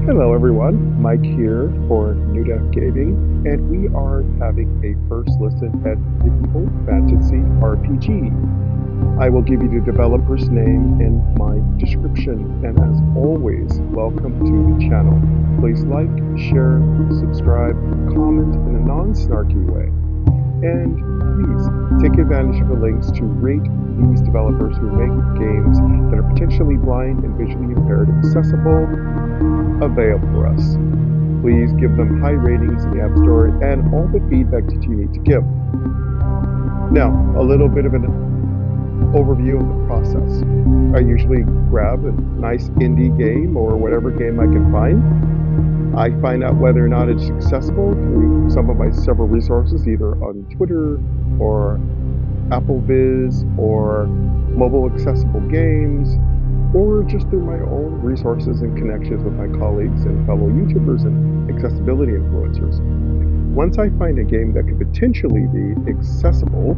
Hello, everyone. Mike here for New Deaf Gaming, and we are having a first listen at Medieval Fantasy RPG. I will give you the developer's name in my description, and as always, welcome to the channel. Please like, share, subscribe, comment in a non-snarky way, and please take advantage of the links to rate these developers who make games that are potentially blind and visually impaired accessible avail for us. Please give them high ratings in the App Store and all the feedback that you need to give. Now, a little bit of an overview of the process. I usually grab a nice indie game or whatever game I can find. I find out whether or not it's accessible through some of my several resources, either on Twitter or AppleVis or mobile accessible games, or just through my own resources and connections with my colleagues and fellow YouTubers and accessibility influencers. Once I find a game that could potentially be accessible,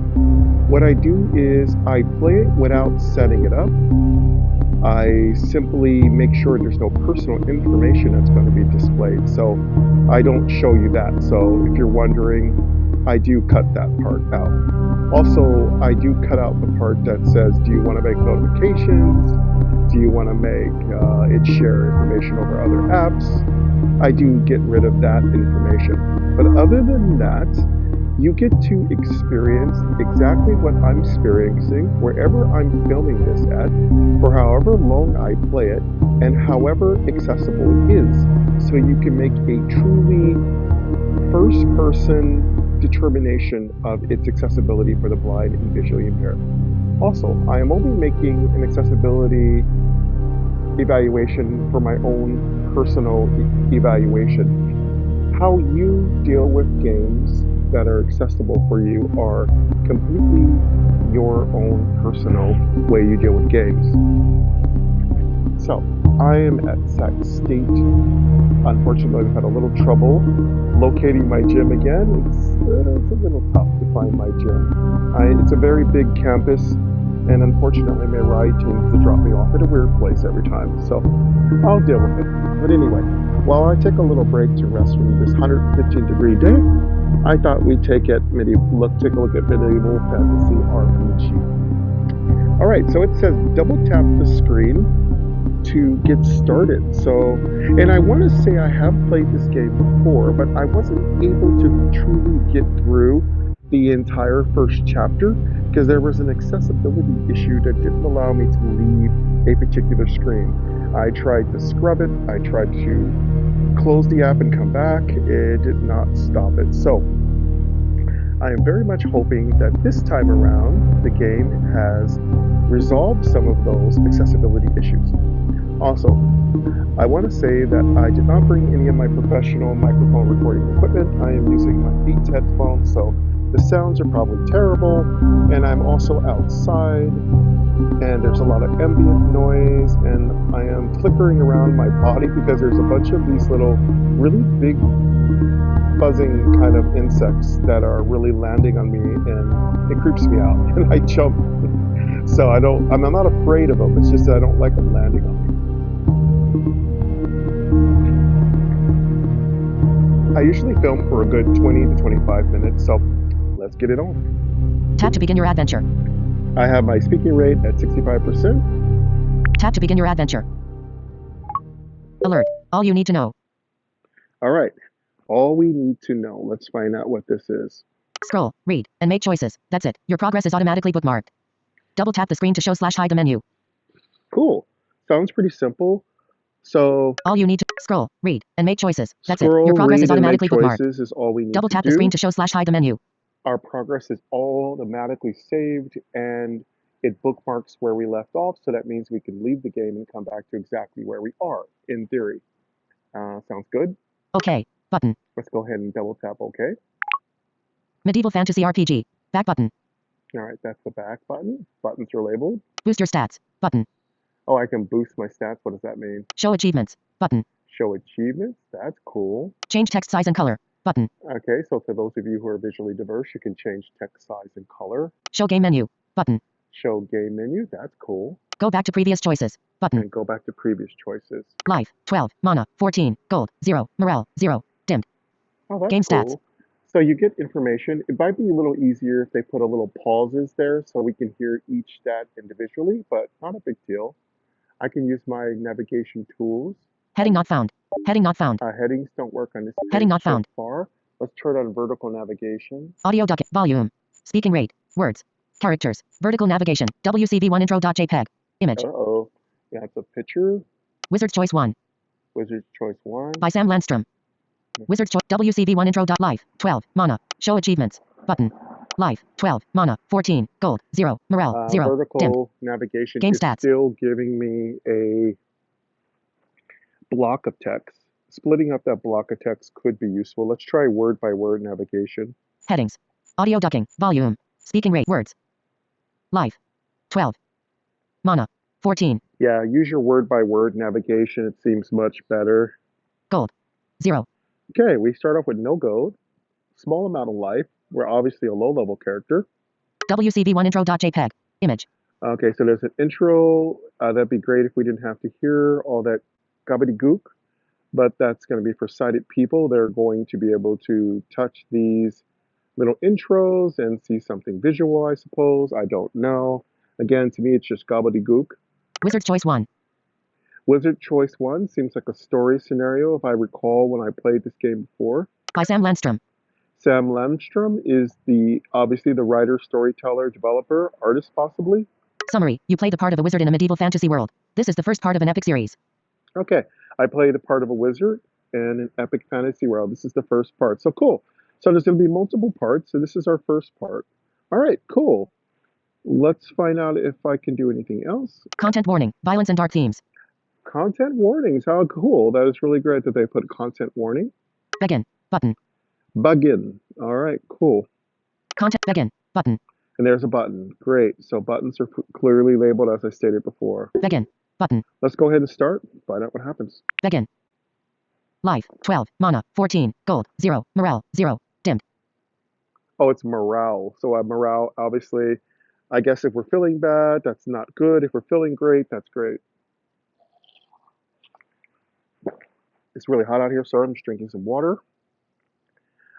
what I do is I play it without setting it up. I simply make sure there's no personal information that's going to be displayed, so I don't show you that. So if you're wondering, I do cut that part out. Also, I do cut out the part that says, do you want to make notifications? Do you want to make it share information over other apps? I do get rid of that information. But other than that, you get to experience exactly what I'm experiencing wherever I'm filming this at, for however long I play it, and however accessible it is. So you can make a truly first-person determination of its accessibility for the blind and visually impaired. Also, I am only making an accessibility evaluation for my own personal evaluation. How you deal with games that are accessible for you are completely your own personal way you deal with games. So, I am at Sac State. Unfortunately, I've had a little trouble locating my gym again. It's a little tough to find my gym. It's a very big campus, and unfortunately, my ride seems to drop me off at a weird place every time. So, I'll deal with it. But anyway, while I take a little break to rest from this 115-degree day, I thought we'd take a look at Medieval Fantasy RPG. All right, so it says double tap the screen to get started. So, and I want to say I have played this game before, but I wasn't able to truly get through the entire first chapter because there was an accessibility issue that didn't allow me to leave a particular screen. I tried to scrub it, I tried to close the app and come back, it did not stop it. So, I am very much hoping that this time around the game has resolved some of those accessibility issues. Also, I want to say that I did not bring any of my professional microphone recording equipment. I am using my Beats headphones, so the sounds are probably terrible, and I'm also outside, and there's a lot of ambient noise, and I am flickering around my body because there's a bunch of these little really big buzzing kind of insects that are really landing on me, and it creeps me out, and I jump. So I'm not afraid of them, it's just that I don't like them landing on me. I usually film for a good 20 to 25 minutes, so let's get it on. Tap to begin your adventure. I have my speaking rate at 65%. Tap to begin your adventure. Alert. All you need to know. All right. All we need to know. Let's find out what this is. Scroll, read, and make choices. That's it. Your progress is automatically bookmarked. Double tap the screen to show / hide the menu. Cool. Sounds pretty simple. So all you need to scroll, read, and make choices. That's scroll, it. Your progress is automatically bookmarked. Is all we need Double tap to the screen to show / hide the menu. Our progress is automatically saved, and it bookmarks where we left off, so that means we can leave the game and come back to exactly where we are, in theory. Sounds good? Okay. Button. Let's go ahead and double tap OK. Medieval Fantasy RPG. Back button. All right, that's the back button. Buttons are labeled. Boost your stats. Button. Oh, I can boost my stats. What does that mean? Show achievements. Button. Show achievements. That's cool. Change text size and color. Button. Okay, so for those of you who are visually diverse, you can change text size and color. Show game menu. Button. Show game menu. That's cool. Go back to previous choices. Button. And go back to previous choices. Life, 12. Mana, 14. Gold, 0. Morale, 0. Dimmed. Oh, that's Game cool. stats. So you get information. It might be a little easier if they put a little pauses there so we can hear each stat individually, but not a big deal. I can use my navigation tools. Heading not found. Heading not found. Headings don't work on this page Heading not so found. far. Let's turn on vertical navigation. Audio duck. Volume. Speaking rate. Words. Characters. Vertical navigation. WCV1 intro.jpg. Image. Uh-oh. Yeah, it's a picture. Wizard's Choice 1. Wizard's Choice 1. By Sam Landstrom. Wizard's Choice. WCV1 intro. Life. 12. Mana. Show achievements. Button. Life. 12. Mana. 14. Gold. 0. Morale. 0. Vertical Dimmed. navigation Game is stats. still giving me a block of text. Splitting up that block of text could be useful. Let's try word by word navigation. Headings. Audio ducking. Volume. Speaking rate. Words. Life. 12. Mana. 14. Yeah, use your word by word navigation. It seems much better. Gold. 0. Okay, we start off with no gold. Small amount of life. We're obviously a low level character. WCV1 intro.jpg. Image. Okay, so there's an intro. That'd be great if we didn't have to hear all that gobbledygook, but that's going to be for sighted people. They're going to be able to touch these little intros and see something visual, I suppose. I don't know. Again, to me, it's just gobbledygook. Wizard's Choice 1. Wizard Choice 1 seems like a story scenario, if I recall when I played this game before. By Sam Landstrom. Sam Landstrom is obviously the writer, storyteller, developer, artist possibly. Summary. You play the part of a wizard in a medieval fantasy world. This is the first part of an epic series. Okay, I played the part of a wizard in an epic fantasy world. This is the first part. So cool. So there's going to be multiple parts. So this is our first part. All right, cool. Let's find out if I can do anything else. Content warning. Violence and dark themes. Content warnings. How cool. That is really great that they put content warning. Begin. Button. Begin. All right, cool. Content. Begin. Button. And there's a button. Great. So buttons are clearly labeled as I stated before. Begin. Button. Let's go ahead and start. Find out what happens. Begin. Life. 12. Mana. 14. Gold. 0. Morale. 0. Dimmed. Oh, it's morale. So morale, obviously, I guess if we're feeling bad, that's not good. If we're feeling great, that's great. It's really hot out here, so I'm just drinking some water.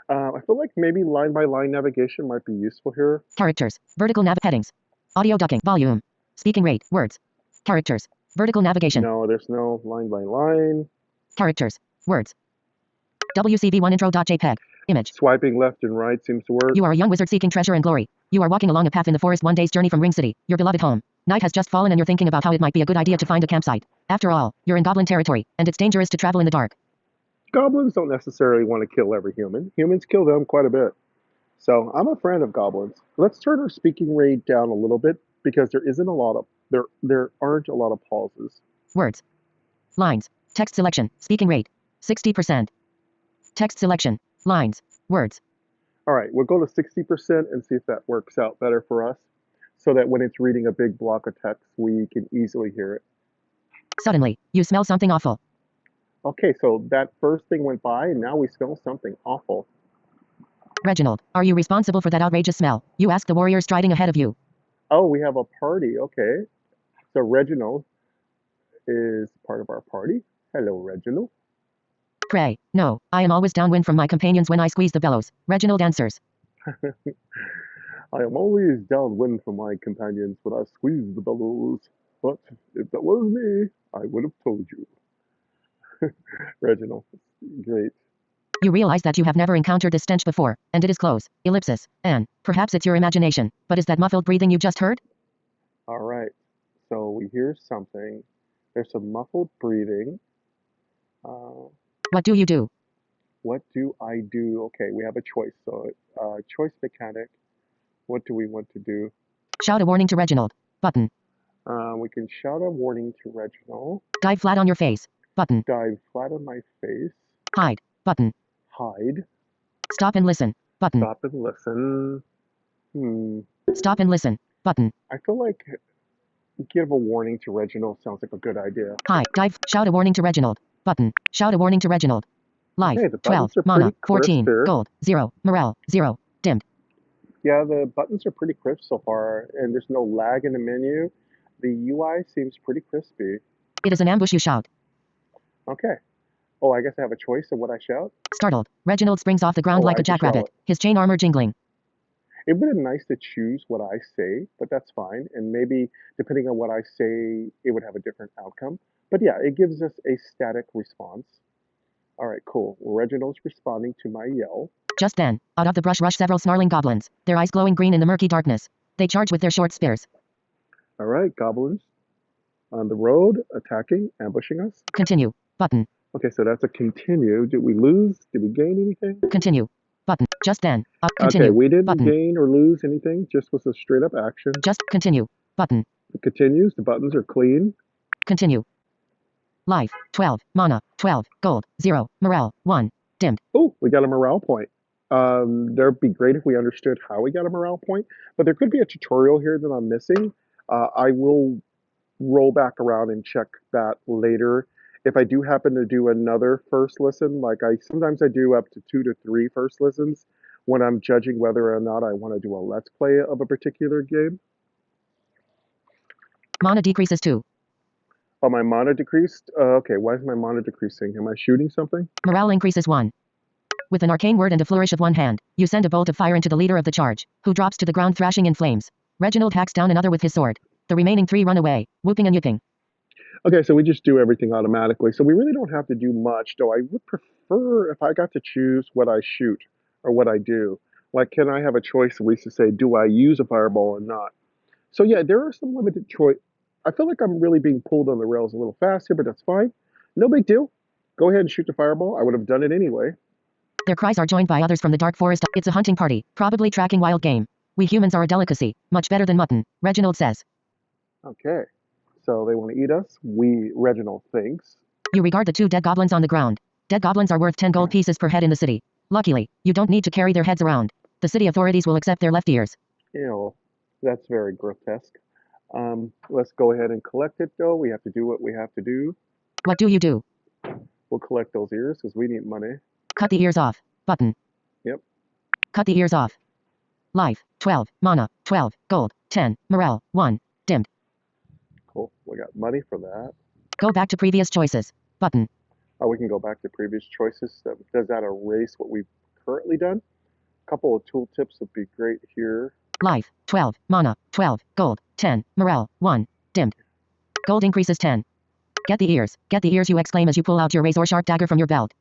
I feel like maybe line by line navigation might be useful here. Characters. Vertical nav headings. Audio ducking. Volume. Speaking rate. Words. Characters. Vertical navigation. No, there's no line by line. Characters. Words. WCV1 intro.jpg. Image. Swiping left and right seems to work. You are a young wizard seeking treasure and glory. You are walking along a path in the forest one day's journey from Ring City, your beloved home. Night has just fallen and you're thinking about how it might be a good idea to find a campsite. After all, you're in goblin territory, and it's dangerous to travel in the dark. Goblins don't necessarily want to kill every human. Humans kill them quite a bit. So I'm a friend of goblins. Let's turn our speaking rate down a little bit because there aren't a lot of pauses. Words. Lines. Text selection. Speaking rate. 60%. Text selection. Lines. Words. All right, we'll go to 60% and see if that works out better for us so that when it's reading a big block of text, we can easily hear it. Suddenly, you smell something awful. Okay, so that first thing went by and now we smell something awful. Reginald, are you responsible for that outrageous smell? You ask the warrior striding ahead of you. Oh, we have a party. Okay. So Reginald is part of our party. Hello, Reginald. Pray, no, I am always downwind from my companions when I squeeze the bellows. Reginald answers. I am always downwind from my companions when I squeeze the bellows. But if that was me, I would have told you. Reginald, great. You realize that you have never encountered this stench before, and it is close, ellipsis, and perhaps it's your imagination, but is that muffled breathing you just heard? All right, so we hear something. There's some muffled breathing. What do you do? What do I do? Okay, we have a choice. So, choice mechanic. What do we want to do? Shout a warning to Reginald. Button. We can shout a warning to Reginald. Dive flat on your face. Button. Dive flat on my face. Hide. Button. Hide. Stop and listen. Button. Stop and listen. Stop and listen. Button. I feel like give a warning to Reginald sounds like a good idea. Hide. Dive. Shout a warning to Reginald. Button. Shout a warning to Reginald. Life. Hey, the 12. buttons are Mana. pretty crisp 14. here. Gold. 0. Morale. 0. Dimmed. Yeah, the buttons are pretty crisp so far, and there's no lag in the menu. The UI seems pretty crispy. It is an ambush, you shout. Okay. Oh, I guess I have a choice of what I shout. Startled, Reginald springs off the ground Oh, like I a just yell jackrabbit, it. his chain armor jingling. It would have been nice to choose what I say, but that's fine. And maybe depending on what I say, it would have a different outcome. But yeah, it gives us a static response. All right, cool. Reginald's responding to my yell. Just then, out of the brush rush several snarling goblins, their eyes glowing green in the murky darkness. They charge with their short spears. All right, goblins on the road, attacking, ambushing us. Continue. Button. Okay, so that's a continue. Did we lose? Did we gain anything? Continue. Button. Just then. Okay, Continue. we didn't Button. gain or lose anything. Just was a straight up action. Just continue. Button. It continues. The buttons are clean. Continue. Life. 12. Mana. 12. Gold. 0. Morale. 1. Dimmed. Oh, we got a morale point. There'd be great if we understood how we got a morale point, but there could be a tutorial here that I'm missing. I will roll back around and check that later. If I do happen to do another first listen, like sometimes I do up to 2 to 3 first listens when I'm judging whether or not I want to do a let's play of a particular game. Mana decreases 2. Oh, my mana decreased? Okay, why is my mana decreasing? Am I shooting something? Morale increases 1. With an arcane word and a flourish of one hand, you send a bolt of fire into the leader of the charge, who drops to the ground thrashing in flames. Reginald hacks down another with his sword. The remaining 3 run away, whooping and yipping. Okay, so we just do everything automatically. So we really don't have to do much, though I would prefer if I got to choose what I shoot or what I do. Like, can I have a choice at least to say, do I use a fireball or not? So yeah, there are some limited choice. I feel like I'm really being pulled on the rails a little fast here, but that's fine. No big deal. Go ahead and shoot the fireball. I would have done it anyway. Their cries are joined by others from the dark forest. It's a hunting party, probably tracking wild game. We humans are a delicacy, much better than mutton, Reginald says. Okay, so they want to eat us. Reginald thinks. You regard the 2 dead goblins on the ground. Dead goblins are worth 10 gold pieces per head in the city. Luckily, you don't need to carry their heads around. The city authorities will accept their left ears. Ew, that's very grotesque. Let's go ahead and collect it, though. We have to do what we have to do. What do you do? We'll collect those ears because we need money. Cut the ears off. Button. Yep. Cut the ears off. Life. 12. Mana. 12. Gold. 10. Morale. 1. Dimmed. Cool. We got money for that. Go back to previous choices. Button. Oh, we can go back to previous choices. Does that erase what we've currently done? A couple of tool tips would be great here. Life. 12. Mana. 12. Gold. 10. Morale. 1. Dimmed. Gold increases 10. Get the ears. Get the ears, you exclaim as you pull out your razor-sharp dagger from your belt.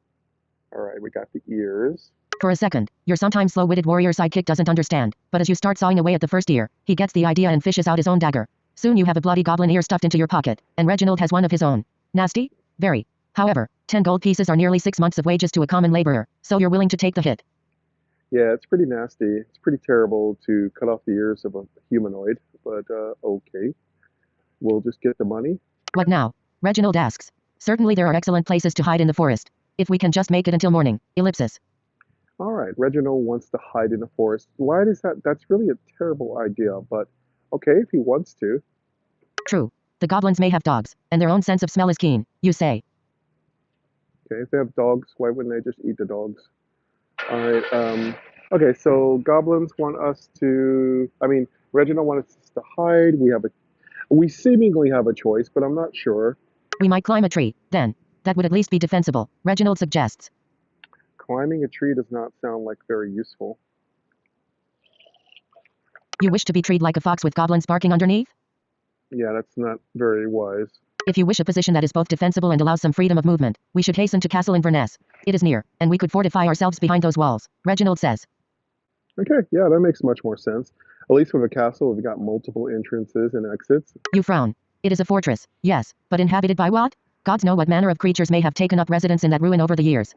All right, we got the ears. For a second, your sometimes slow-witted warrior sidekick doesn't understand, but as you start sawing away at the first ear, he gets the idea and fishes out his own dagger. Soon you have a bloody goblin ear stuffed into your pocket, and Reginald has one of his own. Nasty? Very. However, 10 gold pieces are nearly 6 months of wages to a common laborer, so you're willing to take the hit. Yeah, it's pretty nasty. It's pretty terrible to cut off the ears of a humanoid, but okay. We'll just get the money. What now? Reginald asks. Certainly there are excellent places to hide in the forest. If we can just make it until morning. Ellipsis. All right, Reginald wants to hide in the forest. Why does that? That's really a terrible idea, but okay, if he wants to. True. The goblins may have dogs, and their own sense of smell is keen, you say. Okay, if they have dogs, why wouldn't they just eat the dogs? All right, okay, so goblins want us to, Reginald wants us to hide. We seemingly have a choice, but I'm not sure. We might climb a tree, then. That would at least be defensible, Reginald suggests. Climbing a tree does not sound like very useful. You wish to be treated like a fox with goblins barking underneath? Yeah, that's not very wise. If you wish a position that is both defensible and allows some freedom of movement, we should hasten to Castle Inverness. It is near, and we could fortify ourselves behind those walls, Reginald says. Okay, yeah, that makes much more sense. At least with a castle, we've got multiple entrances and exits. You frown. It is a fortress, yes, but inhabited by what? Gods know what manner of creatures may have taken up residence in that ruin over the years.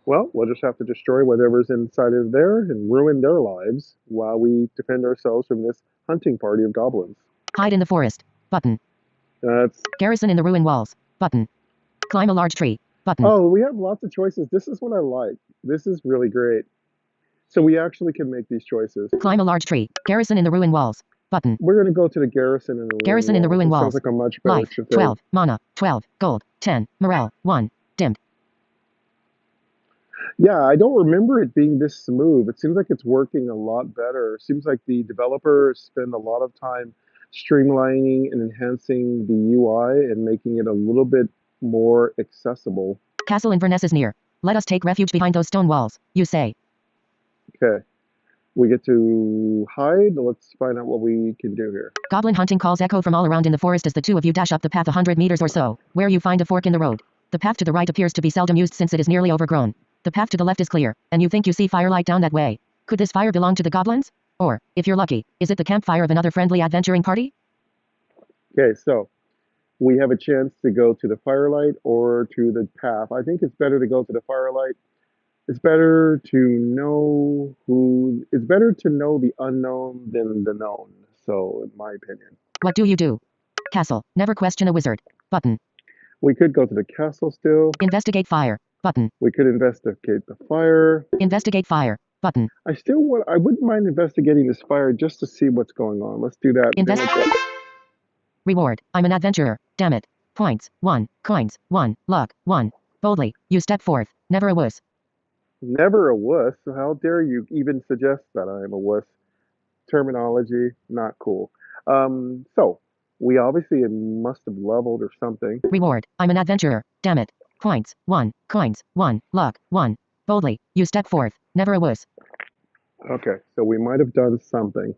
Well, we'll just have to destroy whatever's inside of there and ruin their lives while we defend ourselves from this hunting party of goblins. Hide in the forest. Button. That's... Garrison in the ruin walls. Button. Climb a large tree. Button. Oh, we have lots of choices. This is what I like. This is really great. So we actually can make these choices. Climb a large tree. Garrison in the ruin walls. Button. We're going to go to the garrison in the ruin Garrison in the ruin walls. Sounds like a much better Life. 12. Mana. 12. Gold. 10. Morale. 1. Dimmed. Yeah, I don't remember it being this smooth. It seems like it's working a lot better. It seems like the developers spend a lot of time streamlining and enhancing the UI and making it a little bit more accessible. Castle Inverness is near. Let us take refuge behind those stone walls, you say. Okay. We get to hide. Let's find out what we can do here. Goblin hunting calls echo from all around in the forest as the two of you dash up the path 100 meters or so, where you find a fork in the road. The path to the right appears to be seldom used since it is nearly overgrown. The path to the left is clear, and you think you see firelight down that way. Could this fire belong to the goblins? Or, if you're lucky, is it the campfire of another friendly adventuring party? Okay, so we have a chance to go to the firelight or to the path. I think it's better to go to the firelight. It's better to know it's better to know the unknown than the known. So, in my opinion, What do you do? Castle. Never question a wizard. Button. we could go to the castle still. Investigate fire. Button. We could investigate the fire. Investigate fire. Button. I wouldn't mind investigating this fire just to see what's going on. Let's do that. Reward. I'm an adventurer. Damn it. Points. 1. Coins. 1. Luck. 1. Boldly. You step forth. Never a wuss. Never a wuss. How dare you even suggest that I am a wuss? Terminology, not cool. So we obviously must have leveled or something. Reward. I'm an adventurer. Damn it. Points. 1. Coins. 1. Luck. 1. Boldly. You step forth. Never a wuss. Okay, so we might have done something.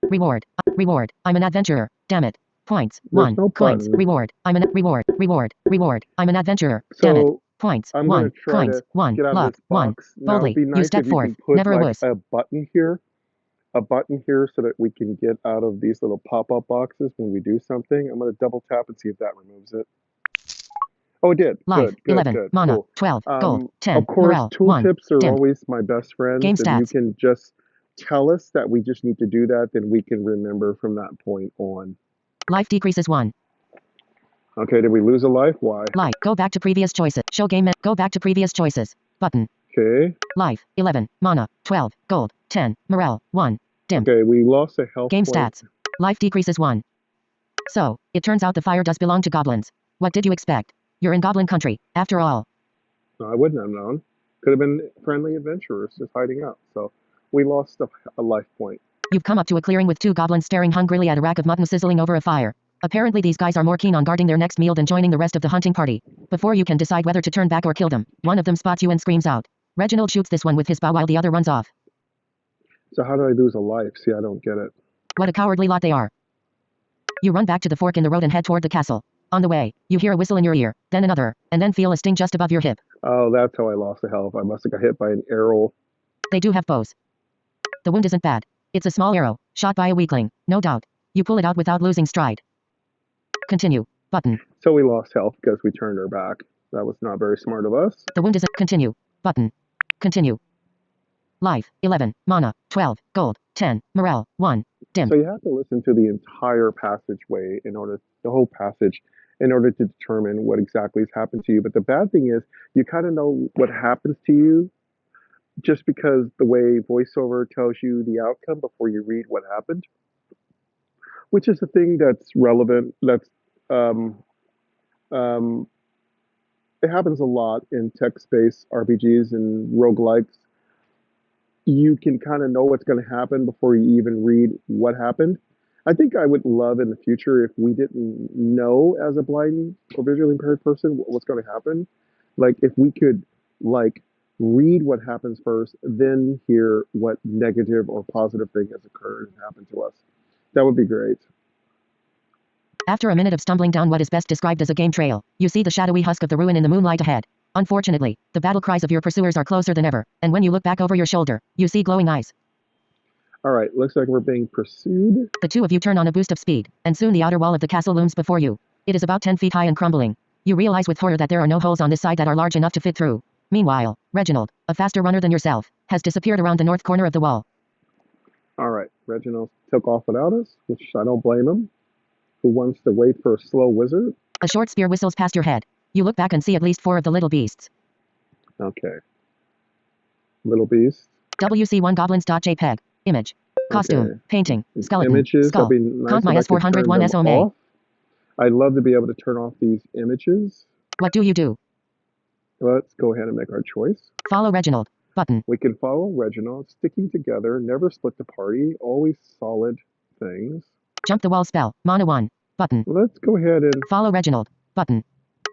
Reward. Reward. I'm an adventurer. Damn it. Points. There's 1. no Coins. button. Reward. I'm an reward. Reward. Reward. I'm an adventurer. Damn it. So Points. I'm going 1. to try Coins. to 1. get out of Luck. this 1. box. Now Boldly. it'd be You nice step if you forth. can put Never a like wuss. a button here so that we can get out of these little pop-up boxes when we do something. I'm going to double tap and see if that removes it. Oh, it did. Life. Good, 11. good. Mana. Cool. 12. Gold. 10. Of course, Morale. 1. tooltips are Dimmed. always my best friends. Game And you stats. can just tell us that we just need to do that, then we can remember from that point on. Life decreases 1. Okay, did we lose a life? Why? Life. Go back to previous choices. Show game. Go back to previous choices. Button. Okay. Life. 11. Mana. 12. Gold. 10. Morale. 1. Dim. Okay, we lost a health Game point. stats. Life decreases 1. So, it turns out the fire does belong to goblins. What did you expect? You're in goblin country, after all. No, I wouldn't have known. Could have been friendly adventurers just hiding out. So we lost a life point. You've come up to a clearing with 2 goblins staring hungrily at a rack of mutton sizzling over a fire. Apparently these guys are more keen on guarding their next meal than joining the rest of the hunting party. Before you can decide whether to turn back or kill them, one of them spots you and screams out. Reginald shoots this one with his bow while the other runs off. So how do I lose a life? See, I don't get it. What a cowardly lot they are. You run back to the fork in the road and head toward the castle. On the way, you hear a whistle in your ear, then another, and then feel a sting just above your hip. Oh, that's how I lost the health. I must have got hit by an arrow. They do have bows. The wound isn't bad. It's a small arrow, shot by a weakling, no doubt. You pull it out without losing stride. Continue. Button. So we lost health because we turned our back. That was not very smart of us. The wound isn't. Continue. Button. Continue. Life. 11. Mana. 12. Gold. 10. Morale. 1. Dim. So you have to listen to the entire passageway the whole passage, in order to determine what exactly has happened to you. But the bad thing is, you kind of know what happens to you just because the way voiceover tells you the outcome before you read what happened, which is the thing that's relevant. Um, it happens a lot in text-based RPGs and roguelikes. You can kind of know what's going to happen before you even read what happened. I think I would love in the future if we didn't know as a blind or visually impaired person what's going to happen. Like if we could like read what happens first, then hear what negative or positive thing has occurred and happened to us. That would be great. After a minute of stumbling down what is best described as a game trail, you see the shadowy husk of the ruin in the moonlight ahead. Unfortunately, the battle cries of your pursuers are closer than ever, and when you look back over your shoulder, you see glowing eyes. All right, looks like we're being pursued. The two of you turn on a boost of speed, and soon the outer wall of the castle looms before you. It is about 10 feet high and crumbling. You realize with horror that there are no holes on this side that are large enough to fit through. Meanwhile, Reginald, a faster runner than yourself, has disappeared around the north corner of the wall. All right, Reginald took off without us, which I don't blame him. Who wants to wait for a slow wizard? A short spear whistles past your head. You look back and see at least 4 of the little beasts. Okay. Little beast. WC1goblins.jpg. Image. Costume. Okay. Painting. Skeleton. Images. Skull. That'd be nice Count my if I could turn S401 them SOMA. off. I'd love to be able to turn off these images. What do you do? Let's go ahead and make our choice. Follow Reginald. Button. We can follow Reginald, sticking together, never split the party, always solid things. Jump the wall spell. Mana 1. Button. Let's go ahead and... Follow Reginald. Button.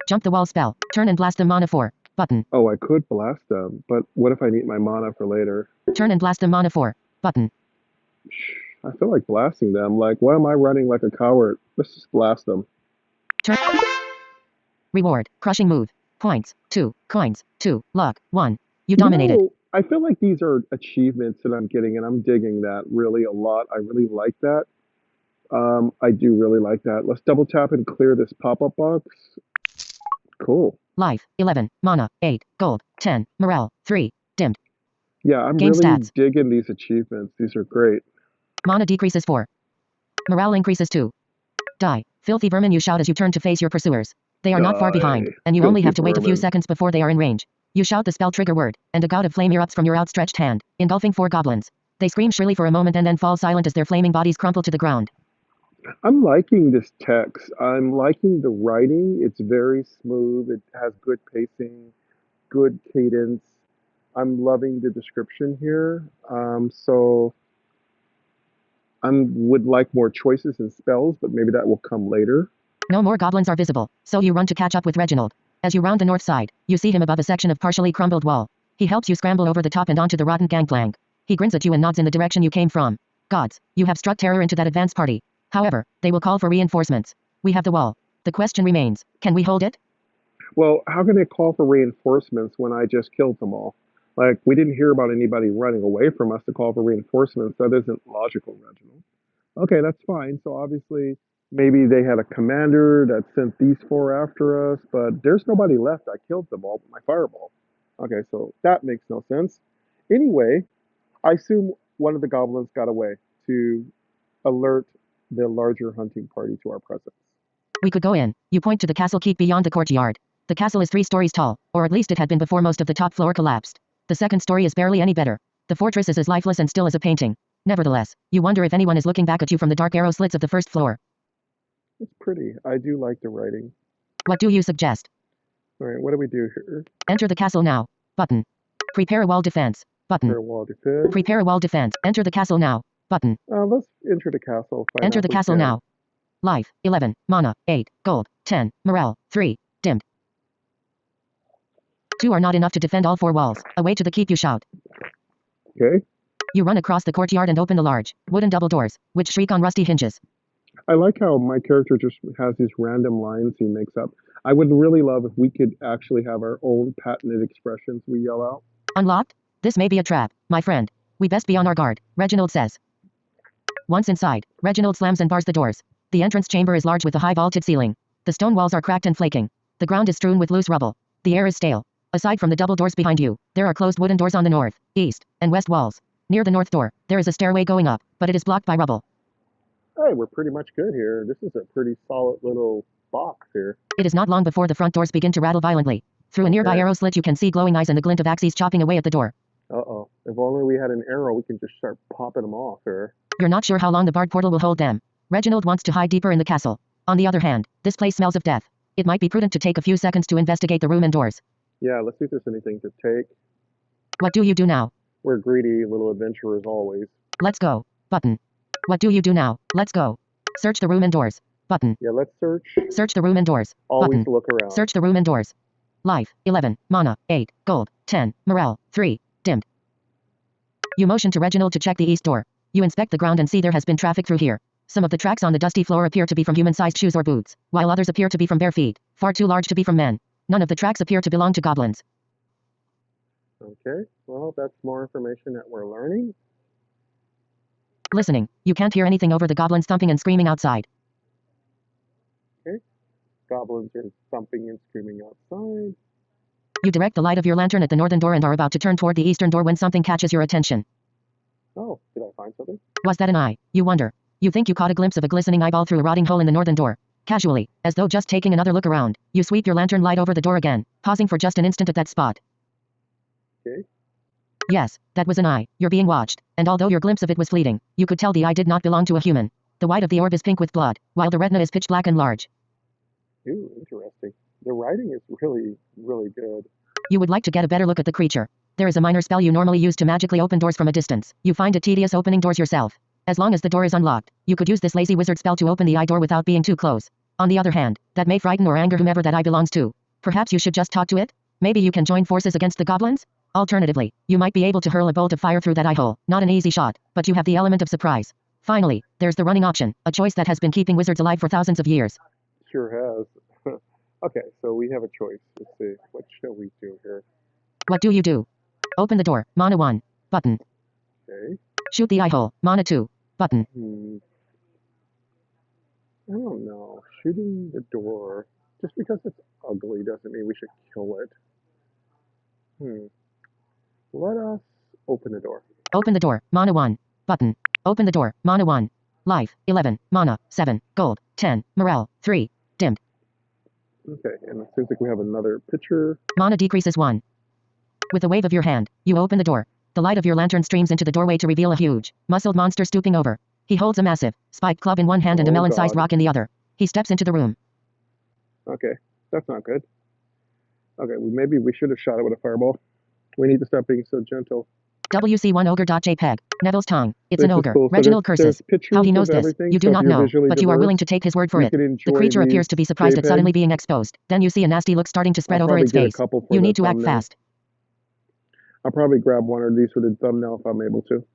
Jump the wall spell. Turn and blast them. Mana 4. Button. Oh, I could blast them, but what if I need my mana for later? Turn and blast them. Mana 4. Button. I feel like blasting them. Like, why am I running like a coward? Let's just blast them. Turn. Reward. Crushing move. Points. 2. Coins. 2. Luck. 1. You dominated. You know, I feel like these are achievements that I'm getting, and I'm digging that really a lot. I really like that. I do really like that. Let's double tap and clear this pop-up box. Cool. Life. 11. Mana. 8. Gold. 10. Morale. 3. Dimmed. Yeah, I'm Game really stats. digging these achievements. These are great. Mana decreases 4. Morale increases 2. Die. Filthy vermin, you shout as you turn to face your pursuers. They are not far behind, Die, and you only have to filthy wait a few vermin. seconds before they are in range. You shout the spell trigger word, and a gout of flame erupts from your outstretched hand, engulfing 4 goblins. They scream shrilly for a moment and then fall silent as their flaming bodies crumple to the ground. I'm liking this text. I'm liking the writing. It's very smooth. It has good pacing, good cadence. I'm loving the description here. So I would like more choices and spells, but maybe that will come later. No more goblins are visible, so you run to catch up with Reginald. As you round the north side, you see him above a section of partially crumbled wall. He helps you scramble over the top and onto the rotten gangplank. He grins at you and nods in the direction you came from. Gods, you have struck terror into that advance party. However, they will call for reinforcements. We have the wall. The question remains, can we hold it? Well, how can they call for reinforcements when I just killed them all? Like, we didn't hear about anybody running away from us to call for reinforcements. That isn't logical, Reginald. Okay, that's fine. So obviously, maybe they had a commander that sent these 4 after us, but there's nobody left. I killed them all with my fireball. Okay, so that makes no sense. Anyway, I assume one of the goblins got away to alert the larger hunting party to our presence. We could go in. You point to the castle keep beyond the courtyard. The castle is 3 stories tall, or at least it had been before most of the top floor collapsed. The second story is barely any better. The fortress is as lifeless and still as a painting. Nevertheless, you wonder if anyone is looking back at you from the dark arrow slits of the first floor. It's pretty. I do like the writing. What do you suggest? All right, what do we do here? Enter the castle now. Button. Prepare a wall defense. Button. Prepare a wall defense. Prepare a wall defense. Enter the castle now. Button. Let's enter the castle. Find Enter out the if we castle can. now. Life. 11. Mana. 8. Gold. 10. Morale. 3. Dimmed. 2 are not enough to defend all 4 walls. Away to the keep you shout. Okay. You run across the courtyard and open the large, wooden double doors, which shriek on rusty hinges. I like how my character just has these random lines he makes up. I would really love if we could actually have our own patented expressions we yell out. Unlocked? This may be a trap, my friend. We best be on our guard, Reginald says. Once inside, Reginald slams and bars the doors. The entrance chamber is large with a high vaulted ceiling. The stone walls are cracked and flaking. The ground is strewn with loose rubble. The air is stale. Aside from the double doors behind you, there are closed wooden doors on the north, east, and west walls. Near the north door, there is a stairway going up, but it is blocked by rubble. Hey, we're pretty much good here. This is a pretty solid little box here. It is not long before the front doors begin to rattle violently. Through a nearby Okay. arrow slit you can see glowing eyes and the glint of axes chopping away at the door. Uh-oh. If only we had an arrow, we can just start popping them off here. You're not sure how long the barred portal will hold them. Reginald wants to hide deeper in the castle. On the other hand, this place smells of death. It might be prudent to take a few seconds to investigate the room and doors. Yeah, let's see if there's anything to take. What do you do now? We're greedy little adventurers always. Let's go. Button. What do you do now? Let's go. Search the room and doors. Button. Yeah, let's search. Search the room and doors. Always Button. look around. Search the room and doors. Life. 11. Mana. 8. Gold. 10. Morale. 3. Dimmed. You motion to Reginald to check the east door. You inspect the ground and see there has been traffic through here. Some of the tracks on the dusty floor appear to be from human-sized shoes or boots, while others appear to be from bare feet, far too large to be from men. None of the tracks appear to belong to goblins. Okay, well, that's more information that we're learning. Listening. You can't hear anything over the goblins thumping and screaming outside. Goblins are thumping and screaming outside. You direct the light of your lantern at the northern door and are about to turn toward the eastern door when something catches your attention. Oh, did I find something? Was that an eye? You wonder. You think you caught a glimpse of a glistening eyeball through a rotting hole in the northern door. Casually, as though just taking another look around, you sweep your lantern light over the door again, pausing for just an instant at that spot. Okay. Yes, that was an eye. You're being watched, and although your glimpse of it was fleeting, you could tell the eye did not belong to a human. The white of the orb is pink with blood, while the retina is pitch black and large. Ooh, interesting. The writing is really, really good. You would like to get a better look at the creature. There is a minor spell you normally use to magically open doors from a distance. You find it tedious opening doors yourself. As long as the door is unlocked, you could use this lazy wizard spell to open the eye door without being too close. On the other hand, that may frighten or anger whomever that eye belongs to. Perhaps you should just talk to it? Maybe you can join forces against the goblins? Alternatively, you might be able to hurl a bolt of fire through that eye hole. Not an easy shot, but you have the element of surprise. Finally, there's the running option, a choice that has been keeping wizards alive for thousands of years. Sure has. Okay, so we have a choice. Let's see. What shall we do here? What do you do? Open the door, mana 1. Button. Okay. Shoot the eye hole, mana 2. Button. I don't know. Shooting the door, just because it's ugly doesn't mean we should kill it. Let us open the door. Open the door, mana 1. Button. Open the door, mana 1. Life, 11. Mana, 7. Gold, 10. Morale, 3. Dimmed. Okay, and it seems like we have another picture. Mana decreases 1. With a wave of your hand, you open the door. The light of your lantern streams into the doorway to reveal a huge, muscled monster stooping over. He holds a massive, spiked club in one hand and a melon-sized rock in the other. He steps into the room. Okay, that's not good. Okay, maybe we should have shot it with a fireball. We need to stop being so gentle. WC1ogre.jpg. Neville's tongue. It's an This is ogre. cool. So Reginald there's curses. pictures How he of knows this, everything, you do so if not you're know, visually but you are diverse, willing to take his word for you it. can The enjoy creature these appears to be surprised at suddenly JPEGs. being exposed. Then you see a nasty look starting to spread I'll over probably its get a face. couple for You the need to act thumbnail. fast. I'll probably grab one of these for the thumbnail if I'm able to.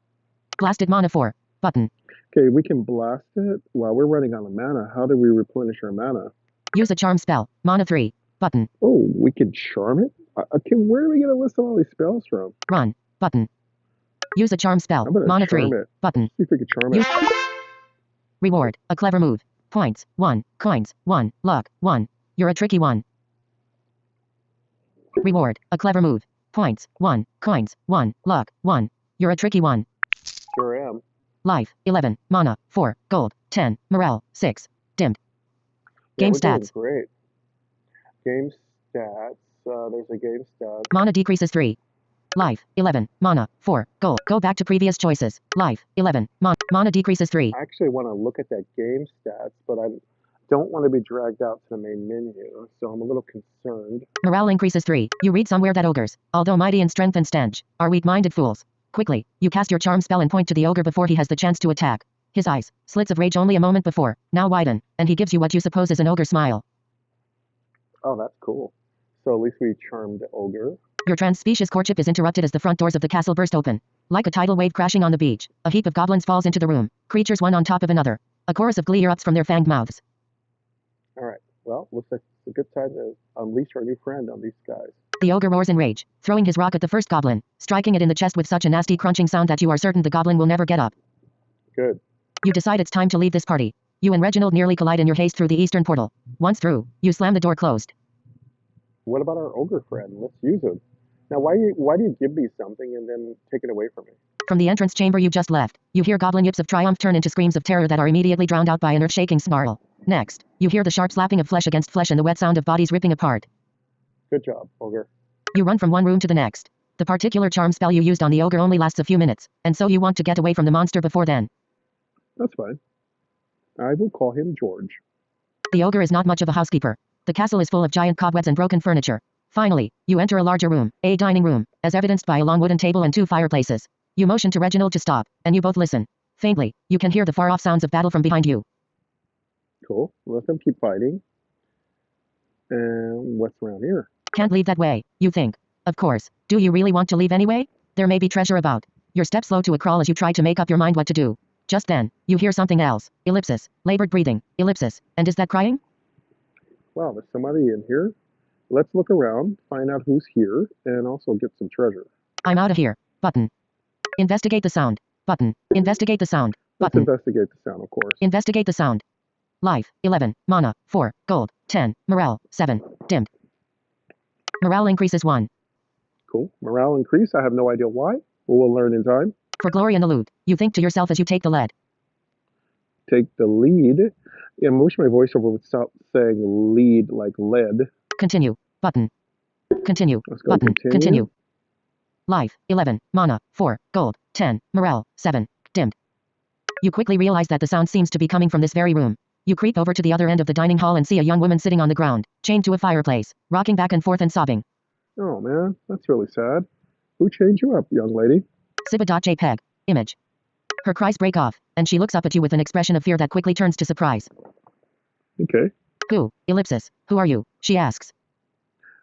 Blasted mana 4. Button. Okay, we can blast it while we're running out of mana. How do we replenish our mana? Use a charm spell. Mana 3. Button. Oh, we can charm it? Okay, where are we going to list all these spells from? Run. Button. Use a charm spell. I'm going to Mana charm 3. it. Button. See if we can charm it. Use reward. A clever move. Points. 1. Coins. 1. Luck. 1. You're a tricky one. Reward. A clever move. Points. 1. Coins. 1. Luck. 1. You're a tricky one. Sure am. Life. 11. Mana. 4. Gold. 10. Morale. 6. Dimmed. Yeah, Game we're doing stats. great. Game stats. There's a game stats. Mana decreases 3. Life. 11. Mana. 4. Gold. Go back to previous choices. Life. 11. Mana decreases 3. I actually want to look at that game stats, but I don't want to be dragged out to the main menu, so I'm a little concerned. Morale increases 3. You read somewhere that ogres, although mighty in strength and stench, are weak-minded fools. Quickly, you cast your charm spell and point to the ogre before he has the chance to attack. His eyes, slits of rage only a moment before, now widen, and he gives you what you suppose is an ogre smile. Oh, that's cool. So at least we charmed the ogre. Your trans-species courtship is interrupted as the front doors of the castle burst open. Like a tidal wave crashing on the beach, a heap of goblins falls into the room, creatures one on top of another. A chorus of glee erupts from their fanged mouths. All right. Well, looks like it's a good time to unleash our new friend on these guys. The ogre roars in rage, throwing his rock at the first goblin, striking it in the chest with such a nasty crunching sound that you are certain the goblin will never get up. Good. You decide it's time to leave this party. You and Reginald nearly collide in your haste through the eastern portal. Once through, you slam the door closed. What about our ogre friend? Let's use him. Now, why do you give me something and then take it away from me? From the entrance chamber you just left, you hear goblin yips of triumph turn into screams of terror that are immediately drowned out by an earth-shaking snarl. Next, you hear the sharp slapping of flesh against flesh and the wet sound of bodies ripping apart. Good job, ogre. You run from one room to the next. The particular charm spell you used on the ogre only lasts a few minutes, and so you want to get away from the monster before then. That's fine. I will call him George. The ogre is not much of a housekeeper. The castle is full of giant cobwebs and broken furniture. Finally, you enter a larger room, a dining room, as evidenced by a long wooden table and 2 fireplaces. You motion to Reginald to stop, and you both listen. Faintly, you can hear the far-off sounds of battle from behind you. Cool. Let them keep fighting. And what's around here? Can't leave that way, you think. Of course. Do you really want to leave anyway? There may be treasure about. Your steps slow to a crawl as you try to make up your mind what to do. Just then, you hear something else. Ellipsis. Labored breathing. Ellipsis. And is that crying? Wow, there's somebody in here. Let's look around, find out who's here, and also get some treasure. I'm out of here. Button. Investigate the sound. Button. Investigate the sound. Let's Button. investigate the sound, of course. Investigate the sound. Life. 11. Mana. 4. Gold. 10. Morale. 7. Dimmed. Morale increases 1. Cool. Morale increase. I have no idea why, but we'll learn in time. For glory and the loot, you think to yourself as you take the lead. Take the lead. Yeah, I wish my voiceover would stop saying lead like lead. Continue. Button. Continue. Let's go Button. continue. Continue. Life. 11. Mana. 4. Gold. 10. Morale. 7. Dimmed. You quickly realize that the sound seems to be coming from this very room. You creep over to the other end of the dining hall and see a young woman sitting on the ground, chained to a fireplace, rocking back and forth and sobbing. Oh, man. That's really sad. Who chained you up, young lady? Siba.jpg. Image. Her cries break off, and she looks up at you with an expression of fear that quickly turns to surprise. Okay. Who? Ellipsis. Who are you? She asks.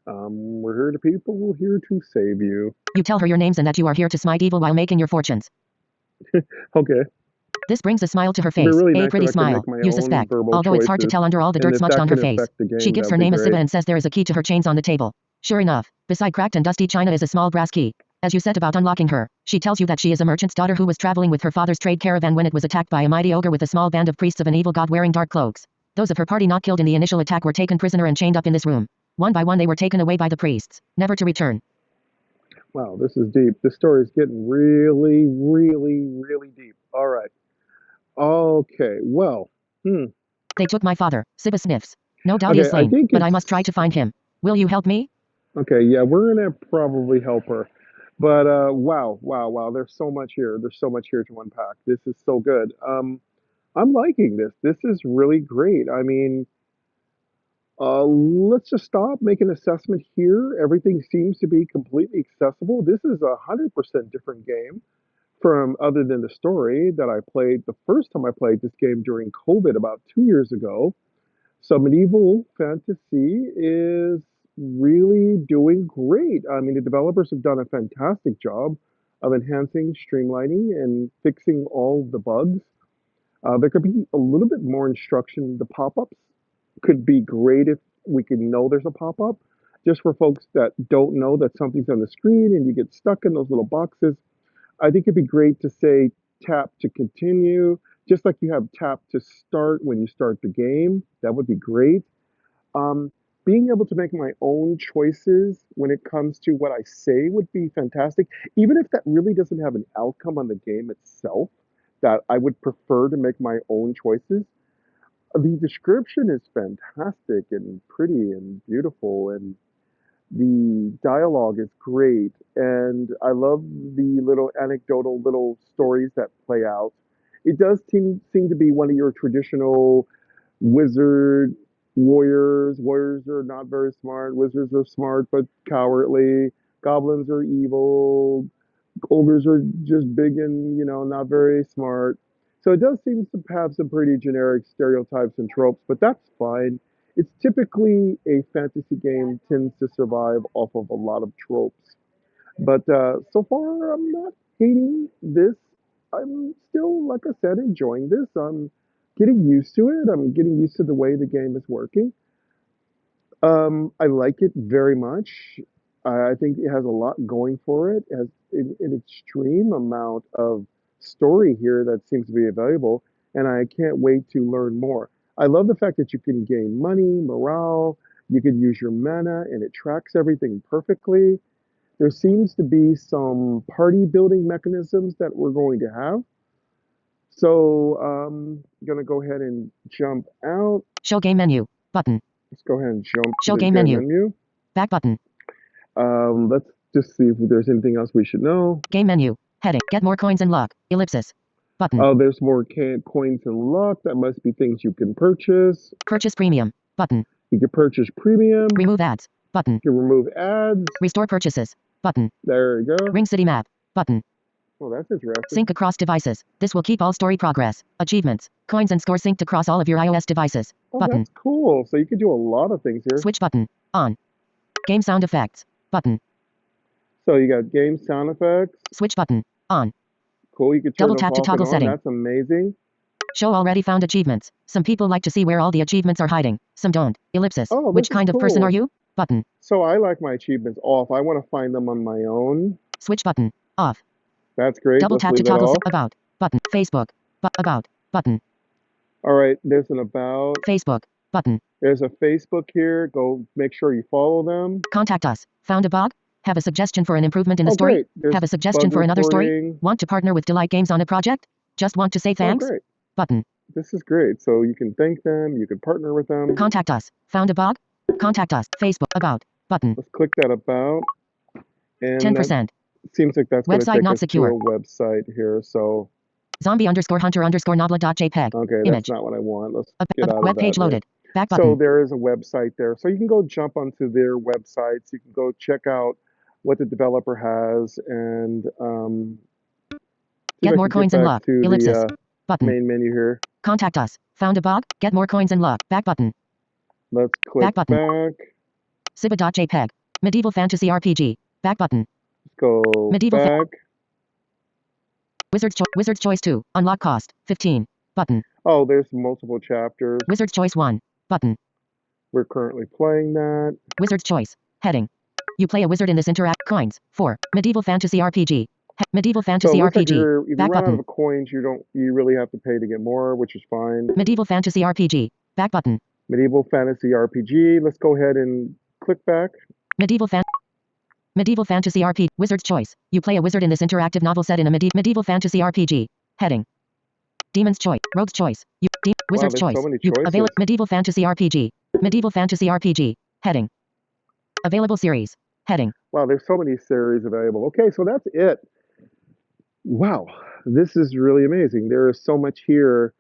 We're here to people. We're here to save you. You tell her your names and that you are here to smite evil while making your fortunes. Okay. This brings a smile to her It'd be face, really a nice pretty if I could smile. make my You own suspect, verbal although it's hard to choices. tell under all the And dirt if smudged that on her can face. affect the She game, gives that'd her be name as great. Siba and says there is a key to her chains on the table. Sure enough, beside cracked and dusty china is a small brass key. As you set about unlocking her, she tells you that she is a merchant's daughter who was traveling with her father's trade caravan when it was attacked by a mighty ogre with a small band of priests of an evil god wearing dark cloaks. Those of her party not killed in the initial attack were taken prisoner and chained up in this room. One by one they were taken away by the priests, never to return. Wow, this is deep. This story is getting really, really, really deep. All right. Okay. Well. They took my father, Siba sniffs. No doubt he is Okay. I slain, think but I it's must try to find him. Will you help me? okay. Yeah, we're gonna probably help her. But wow, wow, wow. There's so much here. There's so much here to unpack. This is so good. I'm liking this. This is really great. I mean, let's just stop, make an assessment here. Everything seems to be completely accessible. This is 100% different game from other than the story that I played the first time I played this game during COVID about 2 years ago. So medieval fantasy is really doing great. I mean, the developers have done a fantastic job of enhancing, streamlining, and fixing all the bugs. There could be a little bit more instruction. The pop-ups could be great if we could know there's a pop-up. Just for folks that don't know that something's on the screen and you get stuck in those little boxes, I think it'd be great to say tap to continue, just like you have tap to start when you start the game. That would be great. Um, Being able to make my own choices when it comes to what I say would be fantastic, even if that really doesn't have an outcome on the game itself, that I would prefer to make my own choices. The description is fantastic and pretty and beautiful, and the dialogue is great, and I love the little anecdotal little stories that play out. It does seem to be one of your traditional wizard warriors. Warriors are not very smart. Wizards are smart but cowardly. Goblins are evil. Ogres are just big and, not very smart. So it does seem to have some pretty generic stereotypes and tropes, but that's fine. It's typically a fantasy game tends to survive off of a lot of tropes. But so far, I'm not hating this. I'm still, like I said, enjoying this. I'm getting used to it. I'm getting used to the way the game is working. I like it very much. I think it has a lot going for it. It has an extreme amount of story here that seems to be available, and I can't wait to learn more. I love the fact that you can gain money, morale, you can use your mana, and it tracks everything perfectly. There seems to be some party building mechanisms that we're going to have. So I'm gonna go ahead and jump out. Show game menu. Button. Let's go ahead and jump to Show the game game menu. menu. Back button. Let's just see if there's anything else we should know. Game menu. Heading. Get more coins and luck. Ellipsis. Button. Oh, there's more coins and luck. That must be things you can purchase. Purchase premium. Button. You can purchase premium. Remove ads. Button. You can remove ads. Restore purchases. Button. There you go. Ring city map. Button. Oh, that's interesting. Sync across devices. This will keep all story progress, achievements, coins and scores synced across all of your iOS devices. Oh, Button. that's cool. So you can do a lot of things here. Switch button. On. Game sound effects. Button. So you got game sound effects. Switch button. On. Cool. You can turn Double them tap to off toggle and on. setting. That's amazing. Show already found achievements. Some people like to see where all the achievements are hiding. Some don't. Ellipsis. Oh, Which this is kind of person cool. are you? Button. So I like my achievements off. I want to find them on my own. Switch button. Off. That's great. Double Let's tap to leave it toggle off. about. Button. Facebook. About. Button. All right. There's an about. Facebook. Button. There's a Facebook here. Go make sure you follow them. Contact us. Found a bug? Have a suggestion for an improvement in the Oh, story? great. There's Have a suggestion bug for another story? reporting. Want to partner with Delight Games on a project? Just want to say Oh, thanks? great. Button. This is great. So you can thank them. You can partner with them. Contact us. Found a bug? Contact us. Facebook. About. Button. Let's click that about. And 10%. that seems like that's going to Website take not us secure. to a website here. So, Zombie underscore hunter underscore nobla.jpg. okay, Image. that's not what I want. Let's get out of Web that. page there. loaded. Back So button. there is a website there. So you can go jump onto their websites. You can go check out what the developer has and See if Get I more can get coins and back luck. to Ellipsis. the Button. main menu here. Contact us. Found a bug. Get more coins and luck. Back button. Let's click Back button. back. Siba.jpg. Medieval fantasy RPG. Back button. Let's go Medieval back. Wizard's Choice 2. Unlock cost. 15. Button. Oh, there's multiple chapters. Wizard's Choice 1. Button. We're currently playing that. Wizard's Choice. Heading. You play a wizard in this interact. Coins. 4. Medieval fantasy RPG. Medieval So it fantasy looks like RPG. if you Back run out button. of coins, you really have to pay to get more, which is fine. Medieval fantasy RPG. Back button. Medieval fantasy RPG. Let's go ahead and click back. Medieval fantasy RPG. Wizard's Choice. You play a wizard in this interactive novel set in a medieval fantasy RPG. Heading. Demon's Choice. Rogue's Choice. Wizard's there's Choice. so many choices. Medieval fantasy RPG. Medieval fantasy RPG. Heading. Available series. Heading. Wow, there's so many series available. Okay, so that's it. Wow, this is really amazing. There is so much here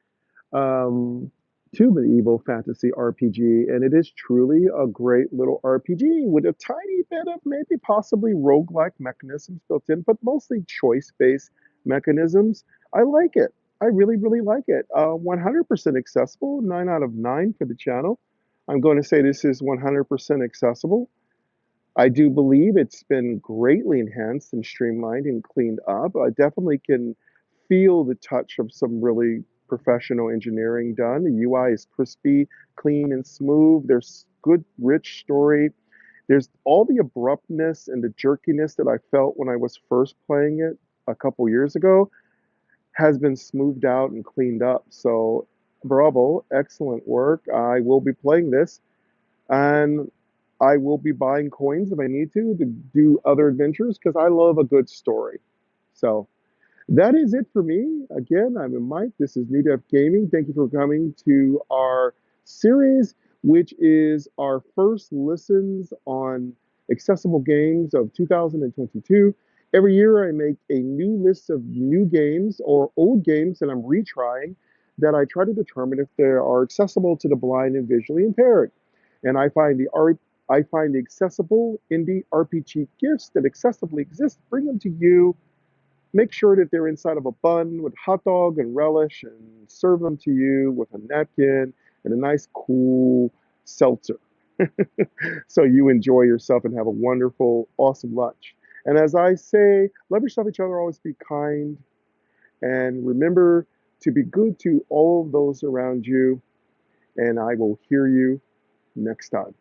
to Medieval Fantasy RPG, and it is truly a great little RPG with a tiny bit of maybe possibly roguelike mechanisms built in, but mostly choice-based mechanisms. I like it. I really, really like it. 100% accessible, 9 out of 9 for the channel. I'm going to say this is 100% accessible. I do believe it's been greatly enhanced and streamlined and cleaned up. I definitely can feel the touch of some really professional engineering done. The UI is crispy, clean, and smooth. There's good, rich story. There's all the abruptness and the jerkiness that I felt when I was first playing it a couple years ago has been smoothed out and cleaned up. So, bravo, excellent work. I will be playing this, and I will be buying coins if I need to do other adventures because I love a good story. So that is it for me. Again, I'm Mike. This is New Def Gaming. Thank you for coming to our series, which is our first listens on accessible games of 2022. Every year, I make a new list of new games or old games that I'm retrying that I try to determine if they are accessible to the blind and visually impaired. And I find the accessible indie RPG gifts that accessibly exist, bring them to you. Make sure that they're inside of a bun with hot dog and relish and serve them to you with a napkin and a nice cool seltzer. So you enjoy yourself and have a wonderful, awesome lunch. And as I say, love yourself, each other, always be kind, and remember to be good to all of those around you. And I will hear you next time.